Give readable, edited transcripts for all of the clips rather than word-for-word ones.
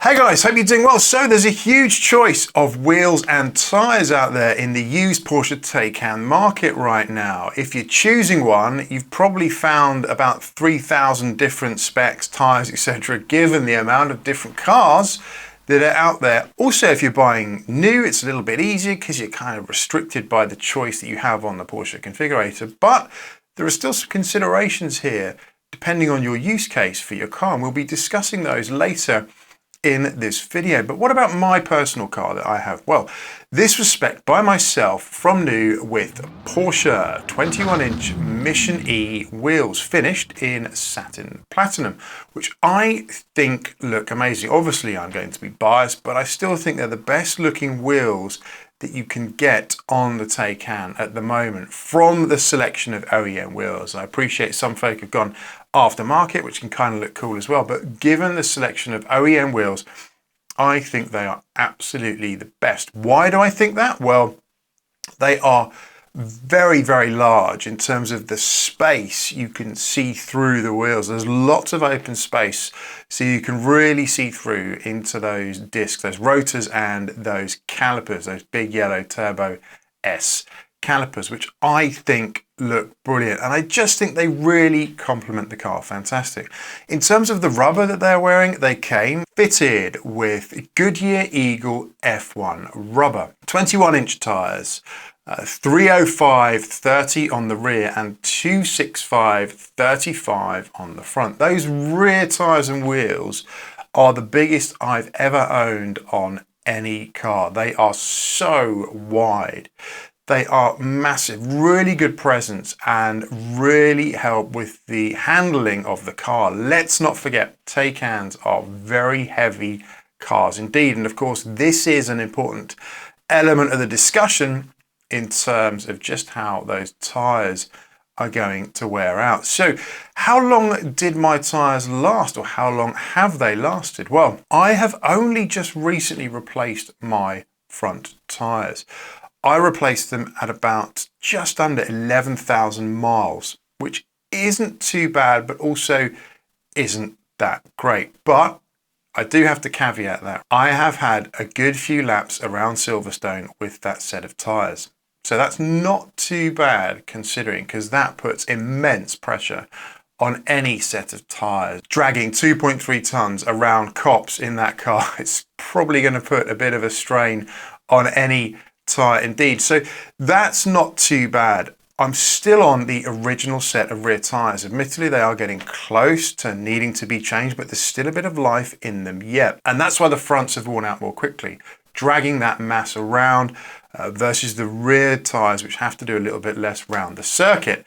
Hey guys, hope you're doing well. So there's a huge choice of wheels and tyres out there in the used Porsche Taycan market right now. If you're choosing one, you've probably found about 3,000 different specs, tyres, etc., given the amount of different cars that are out there. Also, if you're buying new, it's a little bit easier because you're kind of restricted by the choice that you have on the Porsche configurator. But there are still some considerations here depending on your use case for your car, and we'll be discussing those later in this video. But what about my personal car that I have? Well, this was spec'd by myself from new with Porsche 21-inch Mission E wheels finished in satin platinum, which I think look amazing. Obviously, I'm going to be biased, but I still think they're the best looking wheels that you can get on the Taycan at the moment from the selection of OEM wheels. I appreciate some folk have gone aftermarket, which can kind of look cool as well, but given the selection of OEM wheels, I think they are absolutely the best. Why do I think that? Well, they are very, very large in terms of the space you can see through the wheels. There's lots of open space, so you can really see through into those discs, those rotors and those calipers, those big yellow Turbo S calipers, which I think look brilliant. And I just think they really complement the car fantastic. In terms of the rubber that they're wearing, they came fitted with Goodyear Eagle F1 rubber, 21-inch tyres, 305/30 on the rear and 265/35 on the front. Those rear tyres and wheels are the biggest I've ever owned on any car. They are so wide. They are massive, really good presence and really help with the handling of the car. Let's not forget, Taycans are very heavy cars indeed. And of course, this is an important element of the discussion in terms of just how those tyres are going to wear out. So how long did my tyres last, or how long have they lasted? Well, I have only just recently replaced my front tyres. I replaced them at about just under 11,000 miles, which isn't too bad, but also isn't that great. But I do have to caveat that I have had a good few laps around Silverstone with that set of tyres. So that's not too bad considering, because that puts immense pressure on any set of tyres. Dragging 2.3 tons around cops in that car, it's probably going to put a bit of a strain on any tyre indeed. So that's not too bad. I'm still on the original set of rear tyres. Admittedly, they are getting close to needing to be changed, but there's still a bit of life in them yet. And that's why the fronts have worn out more quickly, dragging that mass around versus the rear tyres, which have to do a little bit less round the circuit.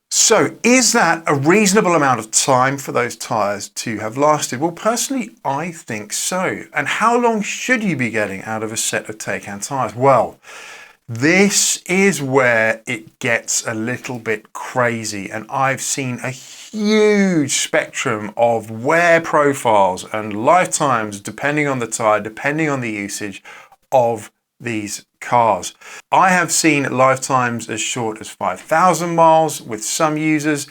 So is that a reasonable amount of time for those tyres to have lasted? Well, personally, I think so. And how long should you be getting out of a set of Taycan tyres? Well, this is where it gets a little bit crazy, and I've seen a huge spectrum of wear profiles and lifetimes depending on the tyre, depending on the usage of these cars. I have seen lifetimes as short as 5,000 miles with some users,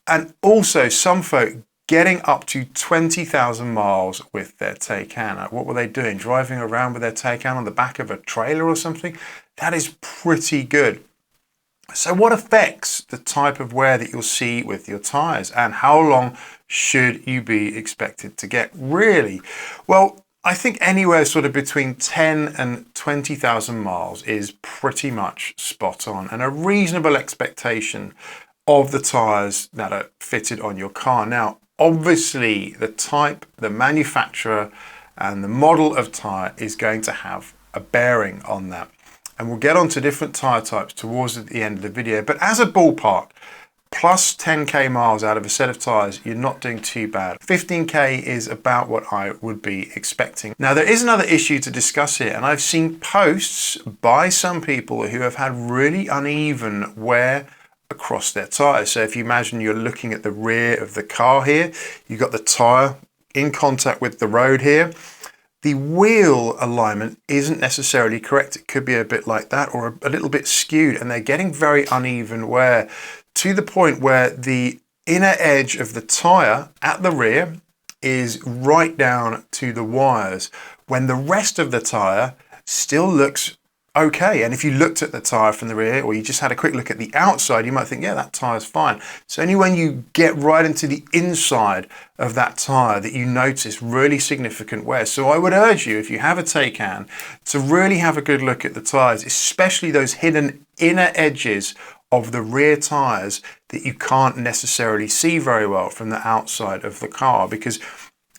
and also some folk getting up to 20,000 miles with their Taycan. What were they doing? Driving around with their Taycan on the back of a trailer or something? That is pretty good. So what affects the type of wear that you'll see with your tyres, and how long should you be expected to get really? Well, I think anywhere sort of between 10 and 20,000 miles is pretty much spot on, and a reasonable expectation of the tyres that are fitted on your car. Now, obviously, the type, the manufacturer, and the model of tyre is going to have a bearing on that. And we'll get on to different tyre types towards the end of the video. But as a ballpark, plus 10k miles out of a set of tyres, you're not doing too bad. 15k is about what I would be expecting. Now, there is another issue to discuss here, and I've seen posts by some people who have had really uneven wear across their tyres. So if you imagine you're looking at the rear of the car here, you've got the tyre in contact with the road here. The wheel alignment isn't necessarily correct. It could be a bit like that, or a little bit skewed, and they're getting very uneven wear, to the point where the inner edge of the tyre at the rear is right down to the wires, when the rest of the tyre still looks okay. And if you looked at the tyre from the rear, or you just had a quick look at the outside, you might think, yeah, that tyre's fine. It's only when you get right into the inside of that tyre that you notice really significant wear. So I would urge you, if you have a Taycan, to really have a good look at the tyres, especially those hidden inner edges of the rear tyres that you can't necessarily see very well from the outside of the car, because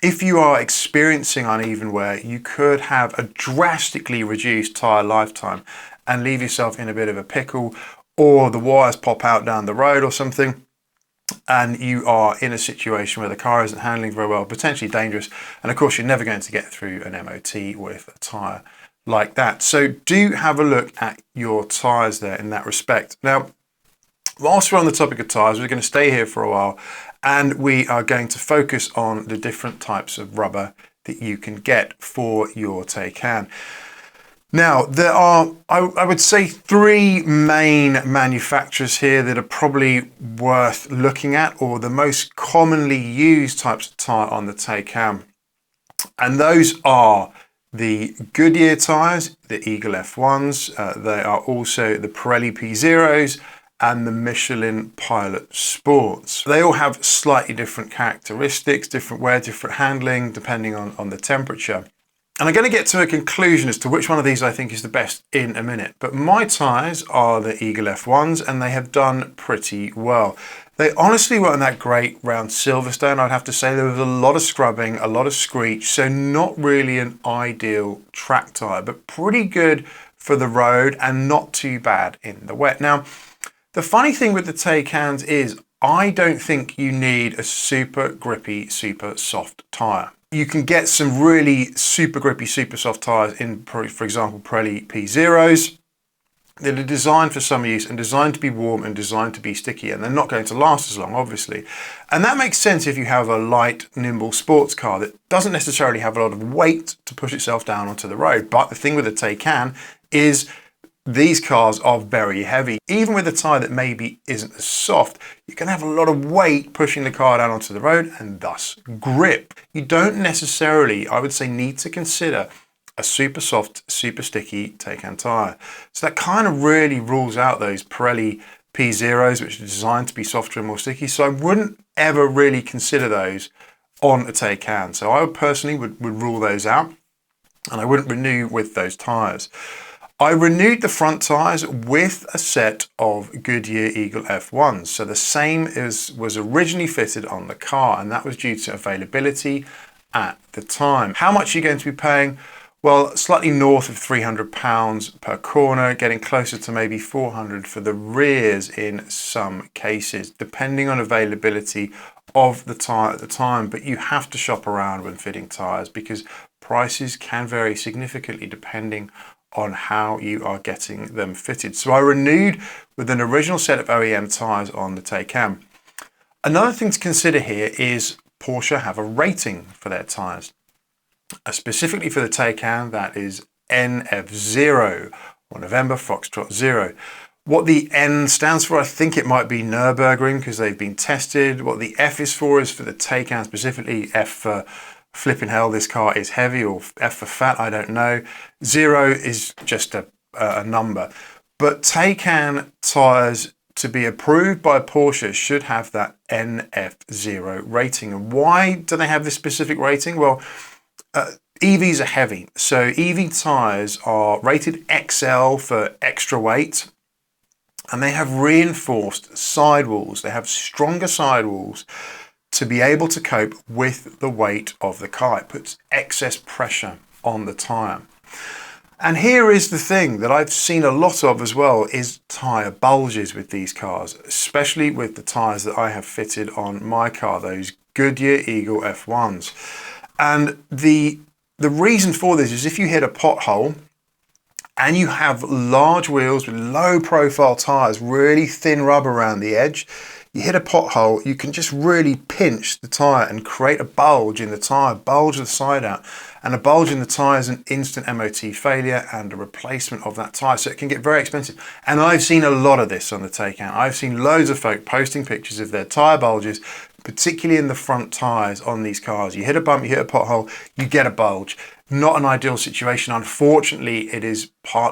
if you are experiencing uneven wear, you could have a drastically reduced tyre lifetime and leave yourself in a bit of a pickle, or the wires pop out down the road or something, and you are in a situation where the car isn't handling very well, potentially dangerous, and of course you're never going to get through an MOT with a tyre like that. So do have a look at your tyres there in that respect. Now, whilst we're on the topic of tyres, we're going to stay here for a while, and we are going to focus on the different types of rubber that you can get for your Taycan. Now, there are, I would say, three main manufacturers here that are probably worth looking at, or the most commonly used types of tyre on the Taycan. And those are the Goodyear tyres, the Eagle F1s, they are also the Pirelli P0s, and the Michelin Pilot Sports. They all have slightly different characteristics, different wear, different handling, depending on the temperature. And I'm going to get to a conclusion as to which one of these I think is the best in a minute. But my tyres are the Eagle F1s, and they have done pretty well. They honestly weren't that great round Silverstone, I'd have to say. There was a lot of scrubbing, a lot of screech, so not really an ideal track tyre, but pretty good for the road and not too bad in the wet. Now, the funny thing with the Taycans is I don't think you need a super grippy, super soft tyre. You can get some really super grippy, super soft tyres in, for example, Pirelli P0s that are designed for summer use and designed to be warm and designed to be sticky, and they're not going to last as long, obviously. And that makes sense if you have a light, nimble sports car that doesn't necessarily have a lot of weight to push itself down onto the road. But the thing with the Taycan is these cars are very heavy. Even with a tyre that maybe isn't as soft, you can have a lot of weight pushing the car down onto the road and thus grip. You don't necessarily, I would say, need to consider a super soft, super sticky Taycan tyre. So that kind of really rules out those Pirelli P0s, which are designed to be softer and more sticky. So I wouldn't ever really consider those on a Taycan. So I personally would rule those out, and I wouldn't renew with those tyres. I renewed the front tyres with a set of Goodyear Eagle F1s. So the same as was originally fitted on the car, and that was due to availability at the time. How much are you going to be paying? Well, slightly north of £300 per corner, getting closer to maybe 400 for the rears in some cases, depending on availability of the tyre at the time. But you have to shop around when fitting tyres, because prices can vary significantly depending on how you are getting them fitted. So I renewed with an original set of OEM tyres on the Taycan. Another thing to consider here is Porsche have a rating for their tyres. Specifically for the Taycan, that is NF0, or November Foxtrot 0. What the N stands for, I think it might be Nürburgring, because they've been tested. What the F is for the Taycan specifically, F for flipping hell, this car is heavy, or F for fat, I don't know. 0 is just a number. But Taycan tyres, to be approved by Porsche, should have that NF0 rating. And why do they have this specific rating? Well, EVs are heavy. So EV tyres are rated XL for extra weight, and they have reinforced sidewalls. They have stronger sidewalls to be able to cope with the weight of the car. It puts excess pressure on the tyre. And here is the thing that I've seen a lot of as well, is tyre bulges with these cars, especially with the tyres that I have fitted on my car, those Goodyear Eagle F1s. And the reason for this is if you hit a pothole and you have large wheels with low profile tyres, really thin rubber around the edge, you hit a pothole, you can just really pinch the tyre and create a bulge in the tyre, bulge the side out. And a bulge in the tyre is an instant MOT failure and a replacement of that tyre. So it can get very expensive. And I've seen a lot of this on the Taycan. I've seen loads of folk posting pictures of their tyre bulges, particularly in the front tyres on these cars. You hit a bump, you hit a pothole, you get a bulge. Not an ideal situation. Unfortunately, it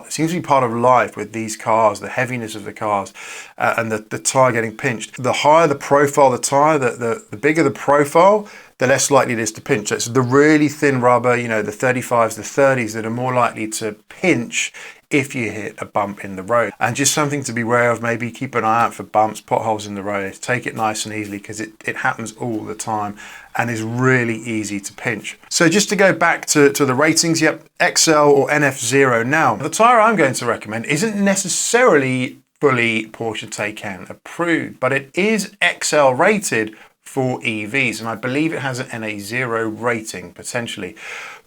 seems to be part of life with these cars, the heaviness of the cars and the tyre getting pinched. The higher the profile of the tyre, the bigger the profile, the less likely it is to pinch. So it's the really thin rubber, you know, the 35s, the 30s that are more likely to pinch if you hit a bump in the road. And just something to be aware of, maybe keep an eye out for bumps, potholes in the road. Take it nice and easily because it happens all the time and is really easy to pinch. So just to go back to the ratings, yep, XL or NF0. Now, the tyre I'm going to recommend isn't necessarily fully Porsche Taycan approved, but it is XL rated for EVs, and I believe it has an NA0 rating potentially.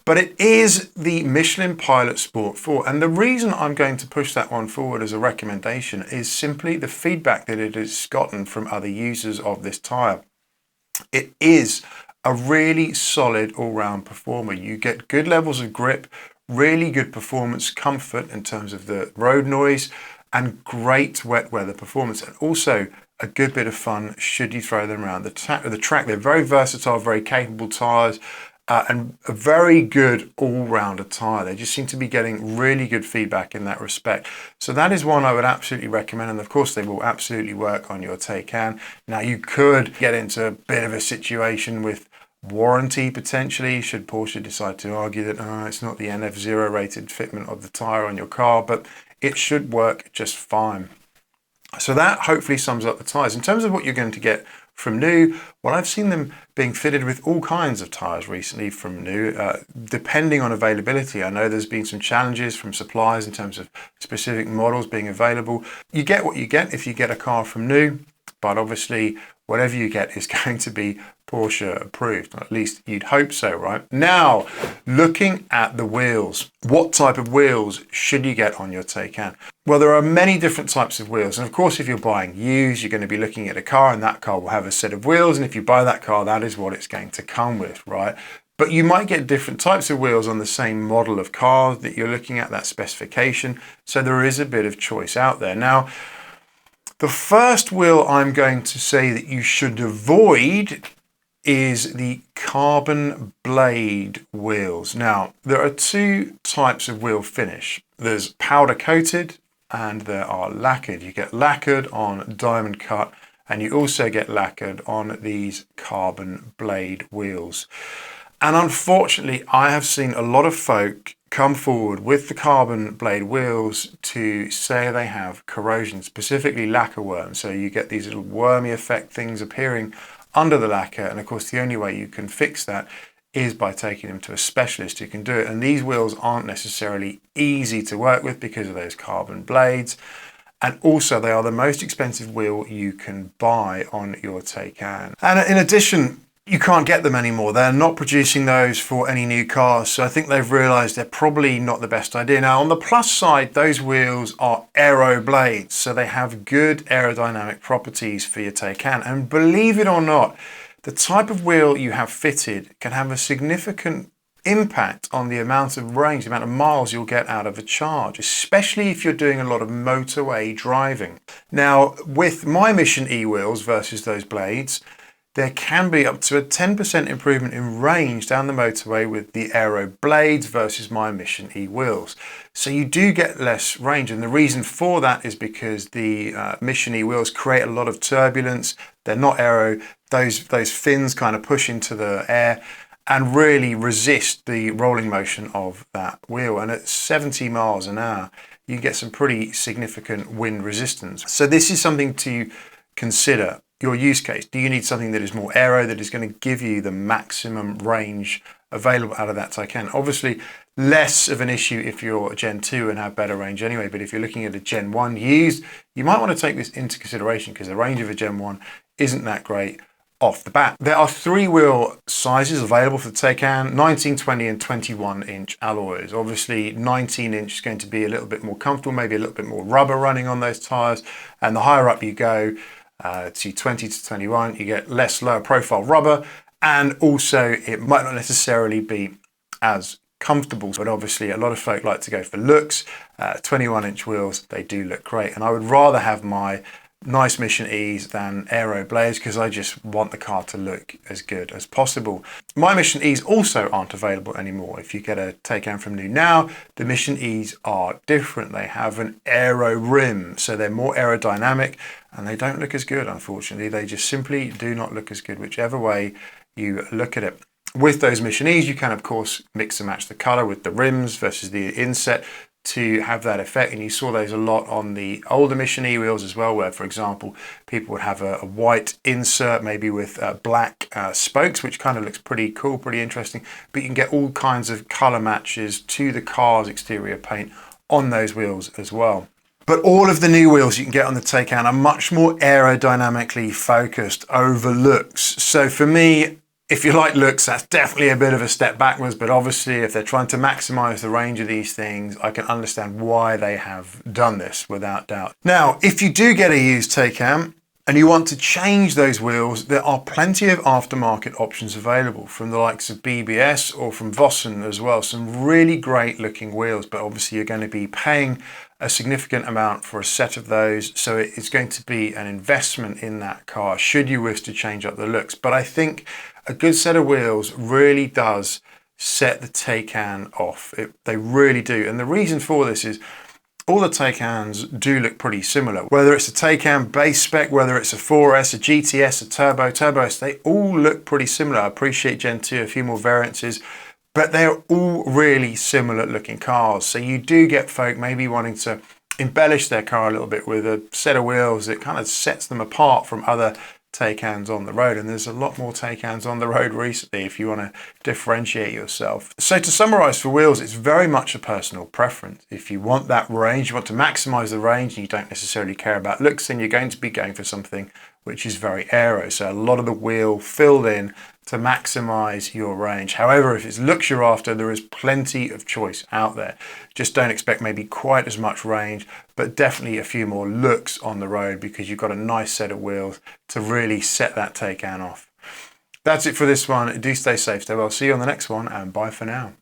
But it is the Michelin Pilot Sport 4, and the reason I'm going to push that one forward as a recommendation is simply the feedback that it has gotten from other users of this tyre. It is a really solid all-round performer. You get good levels of grip, really good performance, comfort in terms of the road noise, and great wet weather performance, and also a good bit of fun should you throw them around the track. They're very versatile, very capable tyres, and a very good all-rounder tyre. They just seem to be getting really good feedback in that respect. So that is one I would absolutely recommend, and of course they will absolutely work on your Taycan. Now you could get into a bit of a situation with warranty potentially, should Porsche decide to argue that it's not the NF0 rated fitment of the tyre on your car, but it should work just fine. So that hopefully sums up the tyres. In terms of what you're going to get from new, well, I've seen them being fitted with all kinds of tyres recently from new, depending on availability. I know there's been some challenges from suppliers in terms of specific models being available. You get what you get if you get a car from new, but obviously whatever you get is going to be Porsche approved, or at least you'd hope so, right? Now, looking at the wheels, what type of wheels should you get on your Taycan? Well, there are many different types of wheels, and of course if you're buying used, you're going to be looking at a car, and that car will have a set of wheels, and if you buy that car, that is what it's going to come with, right? But you might get different types of wheels on the same model of car that you're looking at, that specification, so there is a bit of choice out there. Now, the first wheel I'm going to say that you should avoid is the carbon blade wheels. Now, there are two types of wheel finish. There's powder coated and there are lacquered. You get lacquered on diamond cut, and you also get lacquered on these carbon blade wheels. And unfortunately, I have seen a lot of folk come forward with the carbon blade wheels to say they have corrosion, specifically lacquer worms. So you get these little wormy effect things appearing under the lacquer, and of course the only way you can fix that is by taking them to a specialist who can do it. And these wheels aren't necessarily easy to work with because of those carbon blades, and also they are the most expensive wheel you can buy on your Taycan. And in addition, you can't get them anymore. They're not producing those for any new cars. So I think they've realized they're probably not the best idea. Now, on the plus side, those wheels are aero blades. So they have good aerodynamic properties for your Taycan. And believe it or not, the type of wheel you have fitted can have a significant impact on the amount of range, the amount of miles you'll get out of a charge, especially if you're doing a lot of motorway driving. Now, with my Mission E wheels versus those blades, there can be up to a 10% improvement in range down the motorway with the aero blades versus my Mission E wheels. So you do get less range, and the reason for that is because the Mission E wheels create a lot of turbulence. They're not aero. Those fins kind of push into the air and really resist the rolling motion of that wheel. And at 70 miles an hour, you get some pretty significant wind resistance. So this is something to consider. Your use case. Do you need something that is more aero, that is going to give you the maximum range available out of that Taycan? Obviously, less of an issue if you're a Gen 2 and have better range anyway, but if you're looking at a Gen 1 used, you might want to take this into consideration because the range of a Gen 1 isn't that great off the bat. There are three wheel sizes available for the Taycan: 19, 20 and 21 inch alloys. Obviously 19 inch is going to be a little bit more comfortable, maybe a little bit more rubber running on those tires, and the higher up you go to 20 to 21, you get less lower profile rubber, and also it might not necessarily be as comfortable, but obviously a lot of folk like to go for looks. 21 inch wheels, they do look great, and I would rather have my nice Mission E's than Aero Blades because I just want the car to look as good as possible. My Mission E's also aren't available anymore. If you get a Taycan from new now, the Mission E's are different. They have an aero rim, so they're more aerodynamic and they don't look as good, unfortunately. They just simply do not look as good, whichever way you look at it. With those Mission E's, you can, of course, mix and match the color with the rims versus the inset to have that effect, and you saw those a lot on the older Mission E wheels as well, where, for example, people would have a white insert, maybe with black spokes, which kind of looks pretty cool, pretty interesting, but you can get all kinds of color matches to the car's exterior paint on those wheels as well. But all of the new wheels you can get on the Taycan are much more aerodynamically focused over looks. So for me, if you like looks, that's definitely a bit of a step backwards, but obviously if they're trying to maximize the range of these things, I can understand why they have done this without doubt. Now, if you do get a used Taycan and you want to change those wheels, there are plenty of aftermarket options available from the likes of BBS or from Vossen as well. Some really great looking wheels, but obviously you're going to be paying a significant amount for a set of those, so it's going to be an investment in that car should you wish to change up the looks. But I think a good set of wheels really does set the Taycan off. They really do. And the reason for this is all the Taycans do look pretty similar. Whether it's a Taycan base spec, whether it's a 4S, a GTS, a Turbo S, they all look pretty similar. I appreciate Gen 2, a few more variances, but they're all really similar looking cars. So you do get folk maybe wanting to embellish their car a little bit with a set of wheels that kind of sets them apart from other Taycans on the road, and there's a lot more Taycans on the road recently if you want to differentiate yourself. So to summarize for wheels, it's very much a personal preference. If you want that range, you want to maximize the range and you don't necessarily care about looks, then you're going to be going for something which is very aero. So a lot of the wheel filled in to maximize your range. However, if it's looks you're after, there is plenty of choice out there. Just don't expect maybe quite as much range, but definitely a few more looks on the road because you've got a nice set of wheels to really set that Taycan off. That's it for this one. Do stay safe, stay well. See you on the next one, and bye for now.